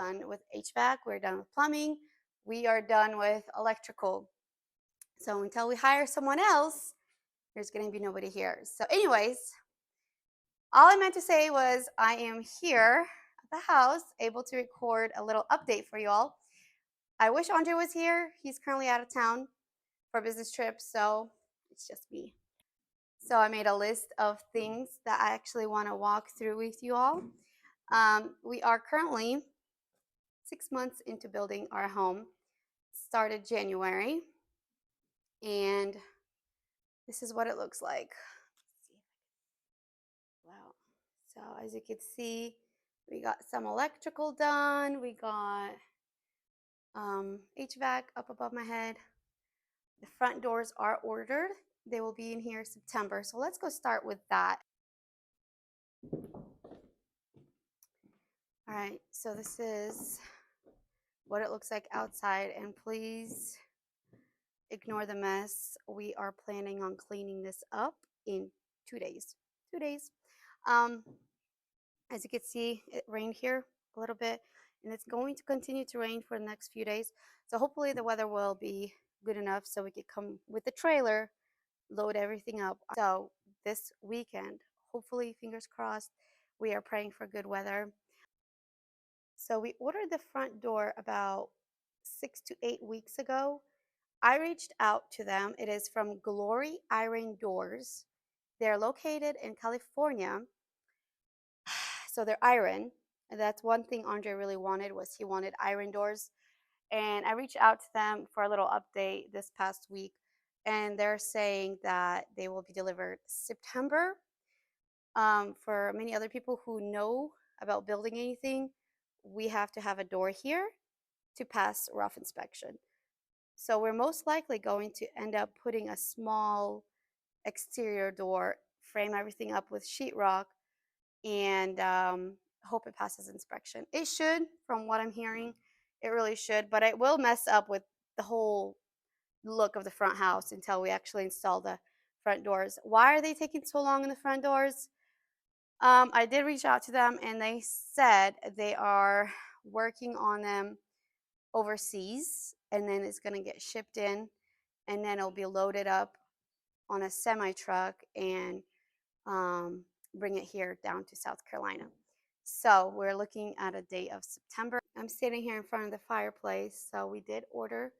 done with HVAC, we're done with plumbing, we are done with electrical. So until we hire someone else, there's going to be nobody here. So, anyways, all I meant to say was I am here at the house, able to record a little update for you all. I wish Andre was here. He's currently out of town for a business trip, so it's just me. So I made a list of things that I actually want to walk through with you all. We are currently 6 months into building our home. Started January, and this is what it looks like. Wow. So as you can see, we got some electrical done. We got HVAC up above my head. The front doors are ordered. They will be in here September. So let's go start with that. All right, so this is what it looks like outside, and please ignore the mess. We are planning on cleaning this up in 2 days. 2 days. Um, as you can see, it rained here a little bit, and it's going to continue to rain for the next few days. So hopefully the weather will be good enough so we could come with the trailer, load everything up. So this weekend, hopefully, fingers crossed, we are praying for good weather. So we ordered the front door about 6 to 8 weeks ago. I reached out to them. It is from Glory Iron Doors. They're located in California. So they're iron. And that's one thing Andre really wanted, was he wanted iron doors. And I reached out to them for a little update this past week, and they're saying that they will be delivered September. For many other people who know about building anything, we have to have a door here to pass rough inspection. So we're most likely going to end up putting a small exterior door, frame everything up with sheetrock, and hope it passes inspection. It should, from what I'm hearing, it really should, but it will mess up with the whole look of the front house until we actually install the front doors. Why are they taking so long in the front doors? I did reach out to them, and they said they are working on them overseas, and then it's going to get shipped in, and then it'll be loaded up on a semi truck and bring it here down to South Carolina. So we're looking at a date of September. I'm sitting here in front of the fireplace. So we did order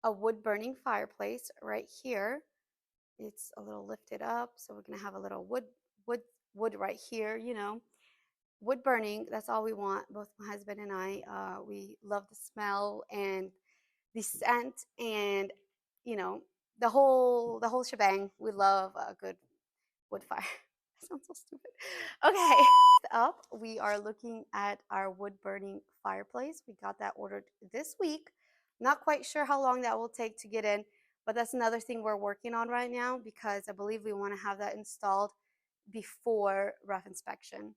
a wood burning fireplace right here. It's a little lifted up, so we're gonna have a little wood right here. Wood burning. That's all we want. Both my husband and I. We love the smell and the scent, and you know the whole shebang. We love a good wood fire. That sounds so stupid. Okay. Up, we are looking at our wood burning fireplace. We got that ordered this week. Not quite sure how long that will take to get in, but that's another thing we're working on right now, because I believe we want to have that installed before rough inspection.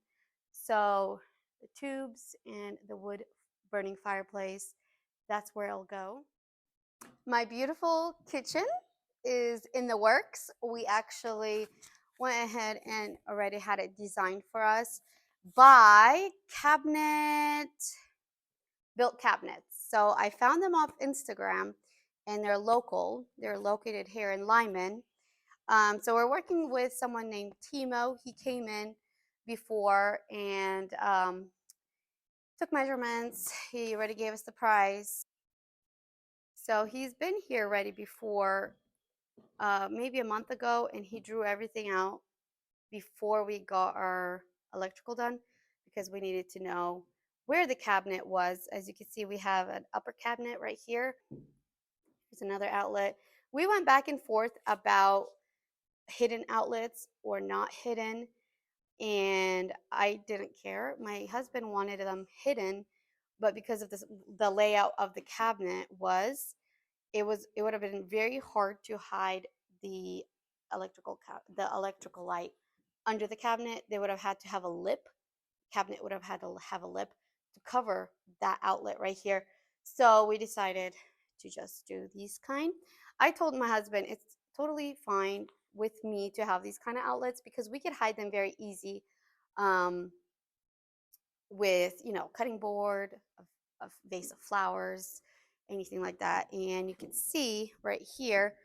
So the tubes and the wood burning fireplace, that's where it'll go. My beautiful kitchen is in the works. We actually went ahead and already had it designed for us by built cabinets. So I found them off Instagram, and they're local. They're located here in Lyman. So we're working with someone named Timo. He came in before and took measurements. He already gave us the price. So he's been here already before, maybe a month ago, and he drew everything out before we got our electrical done, because we needed to know where the cabinet was. As you can see, we have an upper cabinet right here. There's another outlet. We went back and forth about hidden outlets or not hidden, and I didn't care. My husband wanted them hidden, but because of the layout of the cabinet it would have been very hard to hide the electrical light under the cabinet. They would have had to have a lip. Cabinet would have had to have a lip to cover that outlet right here. So we decided to just do these kind. I told my husband it's totally fine with me to have these kind of outlets, because we could hide them very easy with cutting board, a vase of flowers, anything like that. And you can see right here,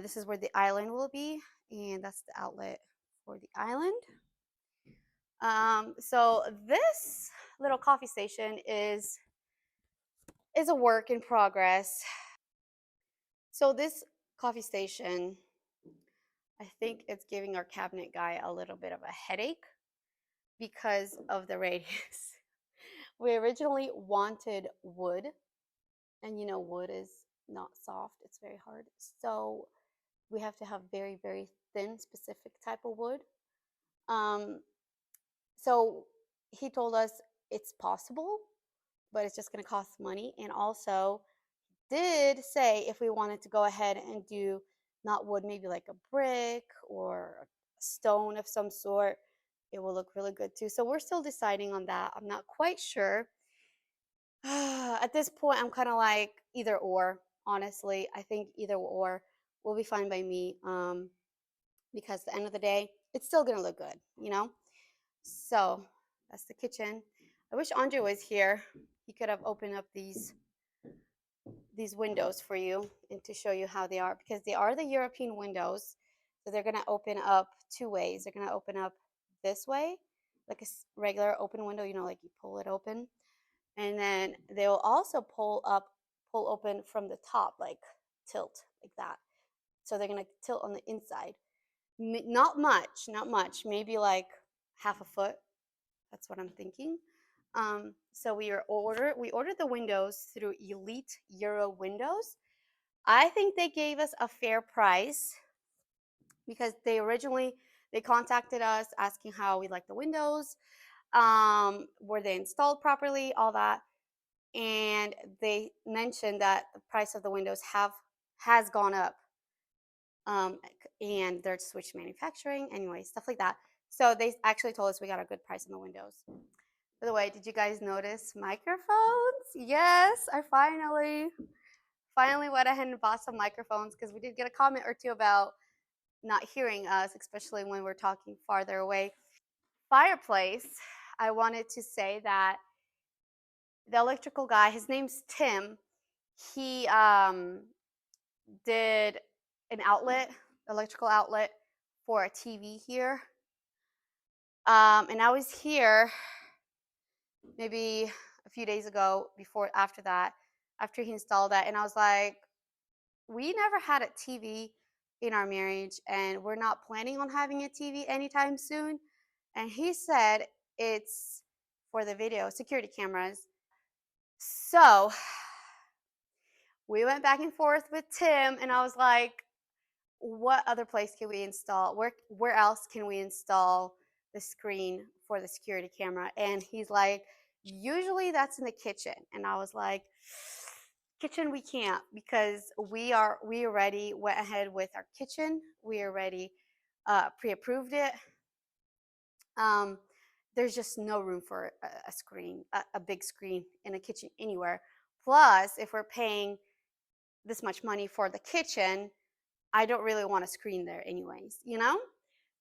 this is where the island will be, and that's the outlet for the island. So this little coffee station is a work in progress. So this coffee station, I think it's giving our cabinet guy a little bit of a headache because of the radius. We originally wanted wood, and wood is not soft, it's very hard. So we have to have very, very thin, specific type of wood. Um, so he told us it's possible, but it's just going to cost money. And also, did say if we wanted to go ahead and do not wood, maybe like a brick or a stone of some sort, it will look really good too. So we're still deciding on that. I'm not quite sure. At this point, I'm kind of like either or, honestly. I think either or will be fine by me, because at the end of the day, it's still going to look good. So that's the kitchen. I wish Andre was here. He could have opened up these windows for you and to show you how they are, because they are the European windows. So they're going to open up two ways. They're going to open up this way, like a regular open window, like you pull it open. And then they will also pull open from the top, like tilt like that. So they're going to tilt on the inside. Not much, maybe like half a foot. That's what I'm thinking. So we ordered the windows through Elite Euro Windows. I think they gave us a fair price because they contacted us asking how we like the windows, were they installed properly, all that, and they mentioned that the price of the windows has gone up, um, and they're switched manufacturing, anyway, stuff like that. So they actually told us we got a good price on the windows. By the way, did you guys notice microphones? Yes, I finally went ahead and bought some microphones because we did get a comment or two about not hearing us, especially when we're talking farther away. Fireplace, I wanted to say that the electrical guy, his name's Tim, he did an electrical outlet for a TV here. And I was here maybe a few days ago after he installed that, and I was like, we never had a TV in our marriage, and we're not planning on having a TV anytime soon. And he said it's for the video security cameras. So we went back and forth with Tim, and I was like, what other place can we install? Where else can we install the screen for the security camera? And he's like, usually that's in the kitchen. And I was like, kitchen we can't, because we already went ahead with our kitchen. We already pre-approved it. Um, there's just no room for a screen, a big screen in a kitchen anywhere. Plus, if we're paying this much money for the kitchen, I don't really want a screen there anyways.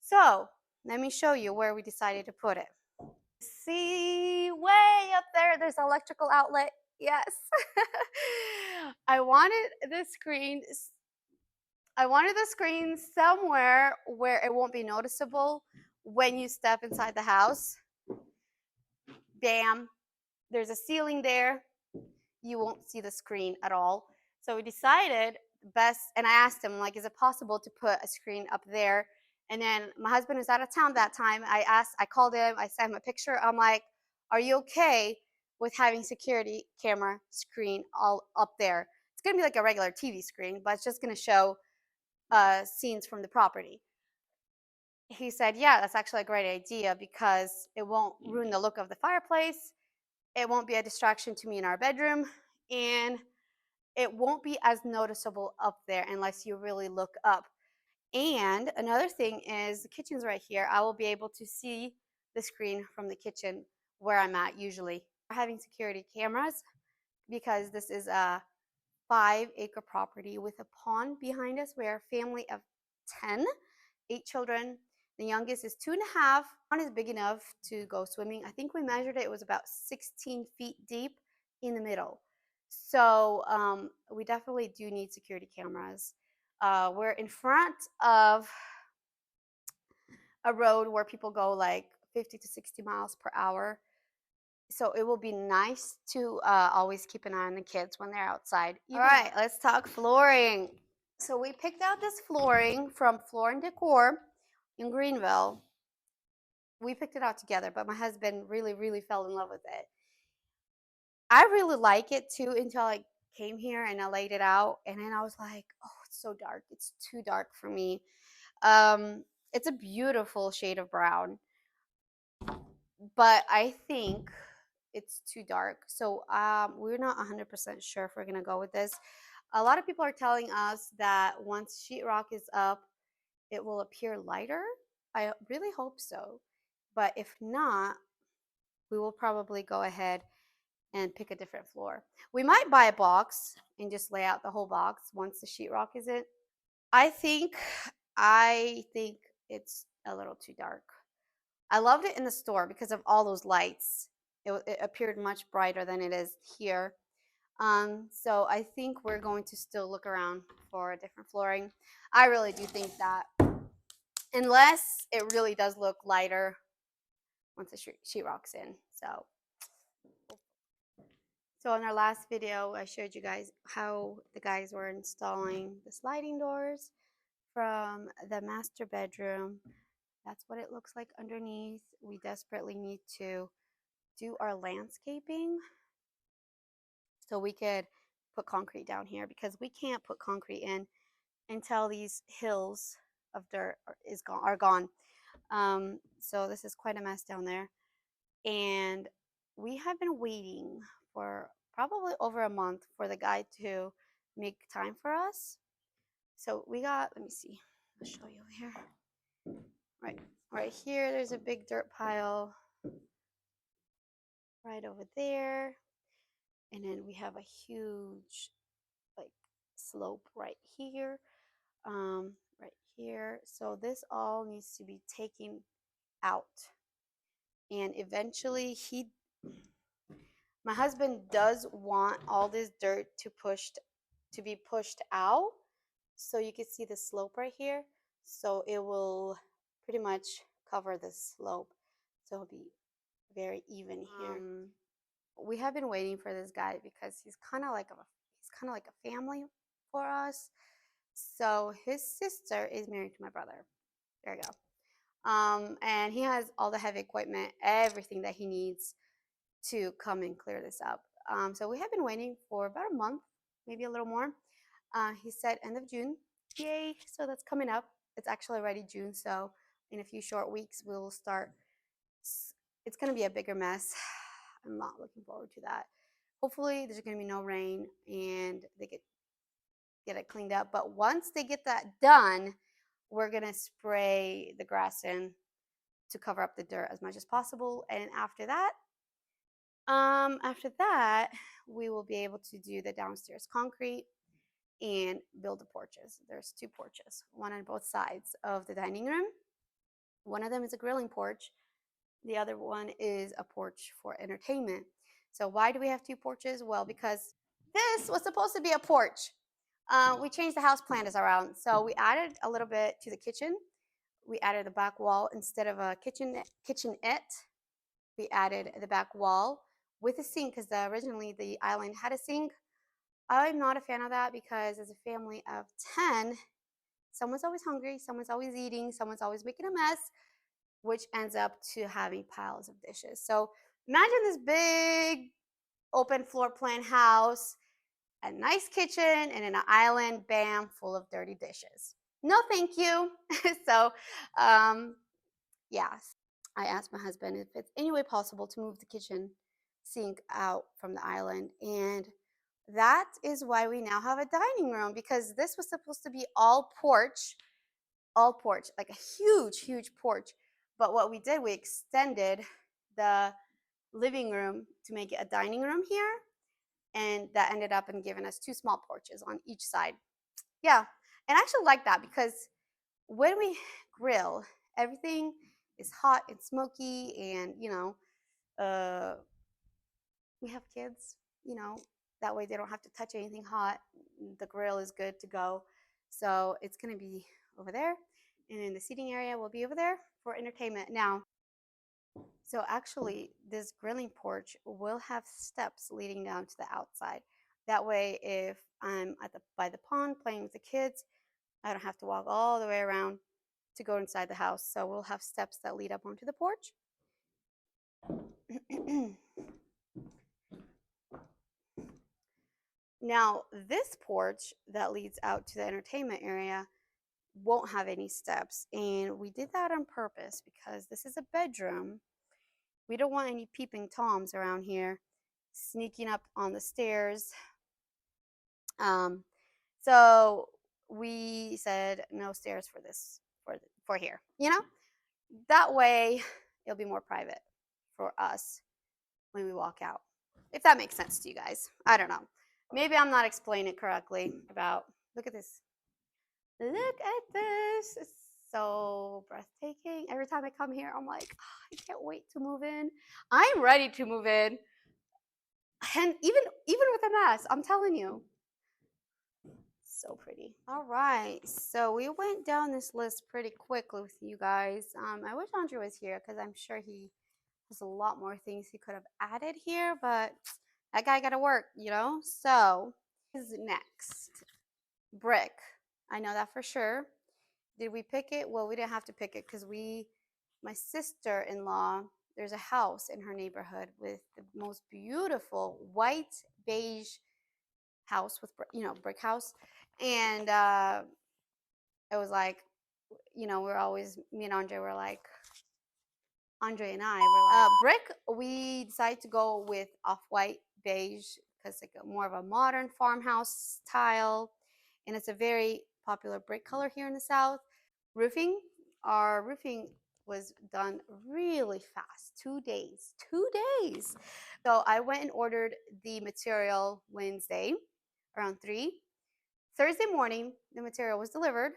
So let me show you where we decided to put it. See, way up there's an electrical outlet. Yes. I wanted the screen somewhere where it won't be noticeable when you step inside the house. Bam. There's a ceiling there. You won't see the screen at all. So we decided best, and I asked him, like, is it possible to put a screen up there? And then my husband was out of town that time. I called him, I sent him a picture. I'm like, are you okay with having security camera screen all up there? It's gonna be like a regular TV screen, but it's just gonna show scenes from the property. He said, yeah, that's actually a great idea because it won't ruin the look of the fireplace. It won't be a distraction to me in our bedroom, and it won't be as noticeable up there unless you really look up. And another thing is the kitchen's right here. I will be able to see the screen from the kitchen where I'm at usually. We're having security cameras because this is a 5-acre property with a pond behind us. We're a family of 10, 8 children. The youngest is 2.5. The pond is big enough to go swimming. I think we measured it. It was about 16 feet deep. in the middle. So we definitely do need security cameras. We're in front of a road where people go like 50 to 60 miles per hour. So it will be nice to always keep an eye on the kids when they're outside. All right, let's talk flooring. So we picked out this flooring from Floor and Decor in Greenville. We picked it out together, but my husband really, really fell in love with it. I really like it too until I came here and I laid it out, and then I was like, oh, it's so dark. It's too dark for me. Um, it's a beautiful shade of brown, but I think it's too dark. So we're not 100% sure if we're gonna go with this. A lot of people are telling us that once sheetrock is up, it will appear lighter. I really hope so. But if not, we will probably go ahead and pick a different floor. We might buy a box and just lay out the whole box once the sheetrock is in. I think I think it's a little too dark. I loved it in the store because of all those lights. It appeared much brighter than it is here. So I think we're going to still look around for a different flooring. I really do think that unless it really does look lighter once the sheetrock's in. So in our last video, I showed you guys how the guys were installing the sliding doors from the master bedroom. That's what it looks like underneath. We desperately need to do our landscaping so we could put concrete down here because we can't put concrete in until these hills of dirt are gone. So this is quite a mess down there. And we have been waiting for probably over a month for the guy to make time for us. So we got, let me see, I'll show you here. Right here, there's a big dirt pile right over there. And then we have a huge like slope right here, right here. So this all needs to be taken out. And eventually my husband does want all this dirt to be pushed out. So you can see the slope right here. So it will pretty much cover the slope. So it'll be very even here. We have been waiting for this guy because he's kind of like a family for us. So his sister is married to my brother. There you go. And he has all the heavy equipment, everything that he needs to come and clear this up. So we have been waiting for about a month, maybe a little more. He said end of June. Yay! So that's coming up. It's actually already June. So in a few short weeks, we will start. It's going to be a bigger mess. I'm not looking forward to that. Hopefully, there's going to be no rain and they get it cleaned up. But once they get that done, we're going to spray the grass in to cover up the dirt as much as possible. And after that, we will be able to do the downstairs concrete and build the porches. There's two porches, one on both sides of the dining room. One of them is a grilling porch. The other one is a porch for entertainment. So why do we have two porches? Well, because this was supposed to be a porch. We changed the house plans around. So we added a little bit to the kitchen. We added the back wall instead of a kitchenette. We added the back wall with a sink because originally the island had a sink. I'm not a fan of that because as a family of 10, someone's always hungry, someone's always eating, someone's always making a mess, which ends up to having piles of dishes. So imagine this big open floor plan house, a nice kitchen, and an island, bam, full of dirty dishes. No, thank you. So, yeah, I asked my husband if it's any way possible to move the kitchen sink out from the island. And that is why we now have a dining room because this was supposed to be all porch, like a huge, huge porch. But what we did, we extended the living room to make it a dining room here. And that ended up in giving us two small porches on each side. Yeah. And I actually like that because when we grill, everything is hot and smoky and, we have kids you know, that way they don't have to touch anything hot. The grill is good to go. So it's going to be over there. And then the seating area will be over there for entertainment. Now, so actually, this grilling porch will have steps leading down to the outside. That way, if I'm at the by the pond playing with the kids, I don't have to walk all the way around to go inside the house. So we'll have steps that lead up onto the porch. Now, this porch that leads out to the entertainment area won't have any steps. And we did that on purpose because this is a bedroom. We don't want any peeping Toms around here sneaking up on the stairs. So we said no stairs for this, for here, you know? That way it'll be more private for us when we walk out. If that makes sense to you guys. I don't know. Maybe I'm not explaining it correctly about, look at this. Look at this. It's so breathtaking. Every time I come here, I'm like, oh, I can't wait to move in. I'm ready to move in. And even with a mess, I'm telling you. So pretty. All right. So we went down this list pretty quickly with you guys. I wish Andre was here because I'm sure he has a lot more things he could have added here, but that guy got to work, you know? So, is next. Brick. I know that for sure. Did we pick it? Well, we didn't have to pick it because my sister-in-law, there's a house in her neighborhood with the most beautiful white beige house with, brick house. And it was like, we're always, me and Andre were like, Andre and I were like, brick, we decided to go with off-white beige because it's like more of a modern farmhouse style. And it's a very popular brick color here in the South. Roofing, our roofing was done really fast, 2 days. So I went and ordered the material Wednesday around 3. Thursday morning, the material was delivered.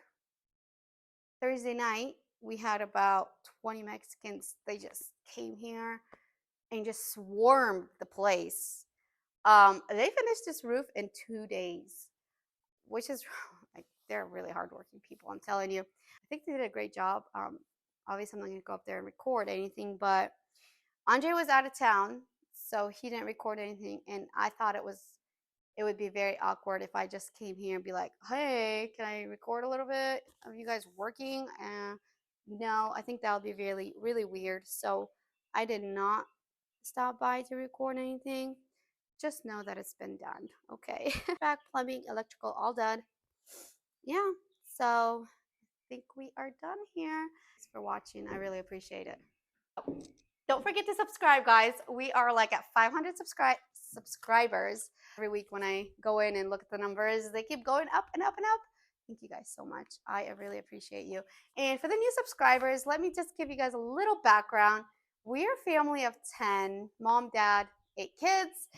Thursday night, we had about 20 Mexicans. They just came here and just swarmed the place. They finished this roof in 2 days, which is like, they're really hardworking people, I'm telling you. I think they did a great job. Obviously, I'm not going to go up there and record anything, but Andre was out of town, so he didn't record anything, and I thought it would be very awkward if I just came here and be like, hey, can I record a little bit of you guys working? No, I think that would be really, really weird. So I did not stop by to record anything. Just know that it's been done. Okay. Back, plumbing, electrical, all done. Yeah. So I think we are done here. Thanks for watching. I really appreciate it. Don't forget to subscribe, guys. We are like at 500 subscribers. Every week when I go in and look at the numbers, they keep going up and up and up. Thank you guys so much. I really appreciate you. And for the new subscribers, let me just give you guys a little background. We're a family of 10, mom, dad, 8 kids.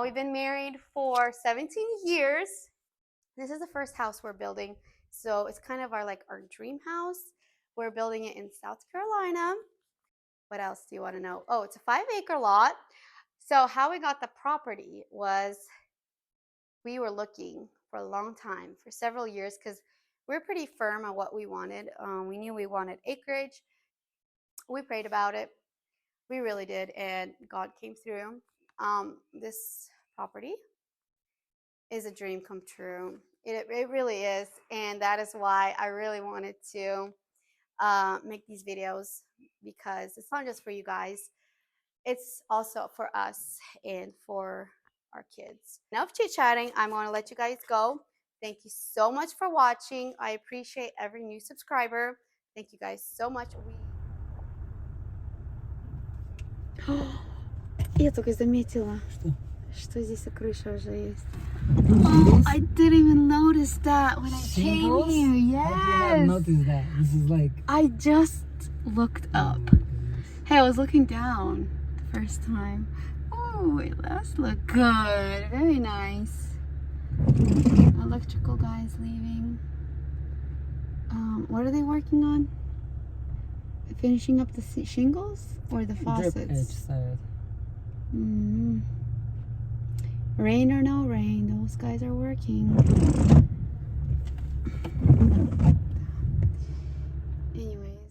We've been married for 17 years. This is the first house we're building. So it's kind of our dream house. We're building it in South Carolina. What else do you want to know? Oh, it's a 5-acre lot. So how we got the property was we were looking for a long time, for several years, because we were pretty firm on what we wanted. We knew we wanted acreage. We prayed about it. We really did, and God came through. This property is a dream come true. It really is, and that is why I really wanted to make these videos, because it's not just for you guys, it's also for us and for our kids. Enough chit-chatting. I'm going to let you guys go. Thank you so much for watching. I appreciate every new subscriber. Thank you guys so much. Я только заметила, что здесь крыша уже есть. Oh, I didn't even notice that when I came here. Yes. I did not notice that. This is like. I just looked up. Hey, I was looking down the first time. Oh, it does look good. Very nice. Electrical guys leaving. What are they working on? Finishing up the shingles or the faucets? Drip edge side. Rain or no rain, those guys are working. Anyways,